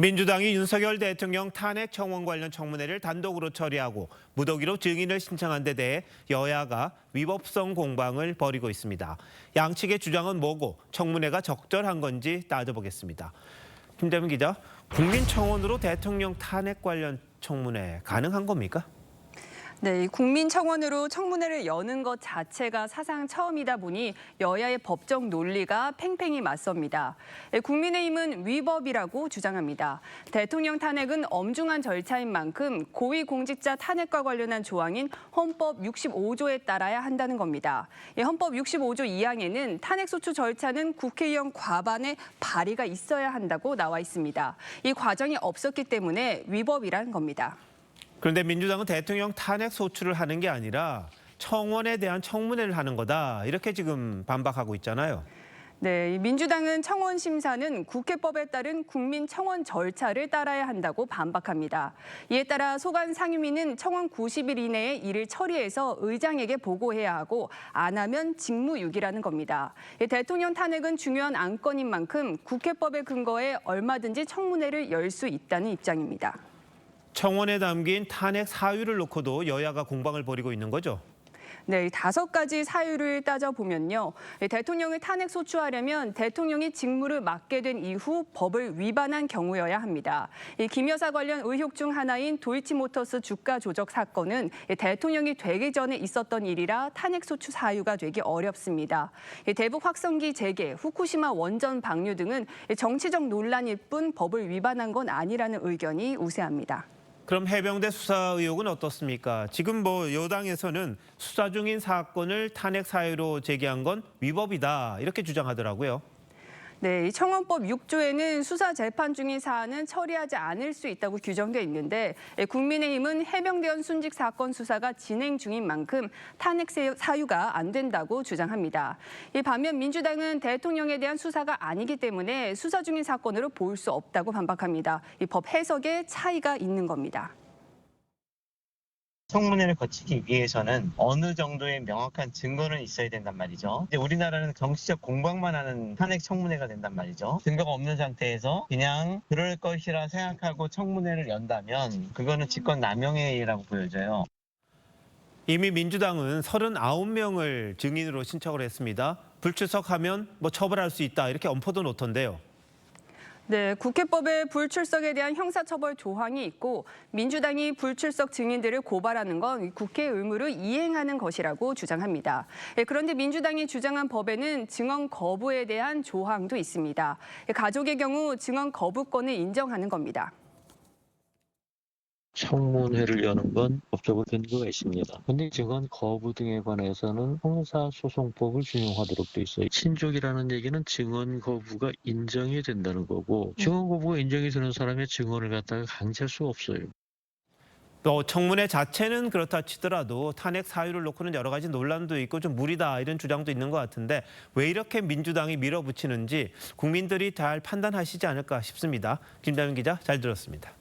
민주당이 윤석열 대통령 탄핵 청원 관련 청문회를 단독으로 처리하고 무더기로 증인을 신청한 데 대해 여야가 위법성 공방을 벌이고 있습니다. 양측의 주장은 뭐고 청문회가 적절한 건지 따져보겠습니다. 김대민 기자, 국민청원으로 대통령 탄핵 관련 청문회 가능한 겁니까? 네, 이 국민청원으로 청문회를 여는 것 자체가 사상 처음이다 보니 여야의 법적 논리가 팽팽히 맞섭니다. 국민의힘은 위법이라고 주장합니다. 대통령 탄핵은 엄중한 절차인 만큼 고위공직자 탄핵과 관련한 조항인 헌법 65조에 따라야 한다는 겁니다. 헌법 65조 2항에는 탄핵소추 절차는 국회의원 과반의 발의가 있어야 한다고 나와 있습니다. 이 과정이 없었기 때문에 위법이라는 겁니다. 그런데 민주당은 대통령 탄핵 소추를 하는 게 아니라 청원에 대한 청문회를 하는 거다, 이렇게 지금 반박하고 있잖아요. 네, 민주당은 청원 심사는 국회법에 따른 국민청원 절차를 따라야 한다고 반박합니다. 이에 따라 소관 상임위는 청원 90일 이내에 이를 처리해서 의장에게 보고해야 하고 안 하면 직무유기라는 겁니다. 대통령 탄핵은 중요한 안건인 만큼 국회법에 근거해 얼마든지 청문회를 열 수 있다는 입장입니다. 청원에 담긴 탄핵 사유를 놓고도 여야가 공방을 벌이고 있는 거죠. 네, 5가지 사유를 따져보면요. 대통령을 탄핵 소추하려면 대통령이 직무를 맡게 된 이후 법을 위반한 경우여야 합니다. 김 여사 관련 의혹 중 하나인 도이치모터스 주가 조작 사건은 대통령이 되기 전에 있었던 일이라 탄핵 소추 사유가 되기 어렵습니다. 대북 확성기 재개, 후쿠시마 원전 방류 등은 정치적 논란일 뿐 법을 위반한 건 아니라는 의견이 우세합니다. 그럼 해병대 수사 의혹은 어떻습니까? 지금 여당에서는 수사 중인 사건을 탄핵 사유로 제기한 건 위법이다, 이렇게 주장하더라고요. 네, 이 청원법 6조에는 수사 재판 중인 사안은 처리하지 않을 수 있다고 규정돼 있는데 국민의힘은 해병대원 순직 사건 수사가 진행 중인 만큼 탄핵 사유가 안 된다고 주장합니다. 반면 민주당은 대통령에 대한 수사가 아니기 때문에 수사 중인 사건으로 볼 수 없다고 반박합니다. 이 법 해석에 차이가 있는 겁니다. 청문회를 거치기 위해서는 어느 정도의 명확한 증거는 있어야 된단 말이죠. 근데 우리나라는 정치적 공방만 하는 탄핵 청문회가 된단 말이죠. 증거가 없는 상태에서 그냥 그럴 것이라 생각하고 청문회를 연다면 그거는 직권남용이라고 보여져요. 이미 민주당은 39명을 증인으로 신청을 했습니다. 불출석하면 처벌할 수 있다, 이렇게 엄포도 놓던데요. 네, 국회법에 불출석에 대한 형사처벌 조항이 있고 민주당이 불출석 증인들을 고발하는 건 국회 의무를 이행하는 것이라고 주장합니다. 그런데 민주당이 주장한 법에는 증언 거부에 대한 조항도 있습니다. 가족의 경우 증언 거부권을 인정하는 겁니다. 청문회를 여는 건 법적으로 근거가 있습니다. 근데 증언 거부 등에 관해서는 형사소송법을 준용하도록 돼 있어요. 친족이라는 얘기는 증언 거부가 인정이 된다는 거고 증언 거부가 인정이 되는 사람의 증언을 갖다가 강제할 수가 없어요. 또 청문회 자체는 그렇다 치더라도 탄핵 사유를 놓고는 여러 가지 논란도 있고 좀 무리다, 이런 주장도 있는 것 같은데 왜 이렇게 민주당이 밀어붙이는지 국민들이 잘 판단하시지 않을까 싶습니다. 김다윤 기자, 잘 들었습니다.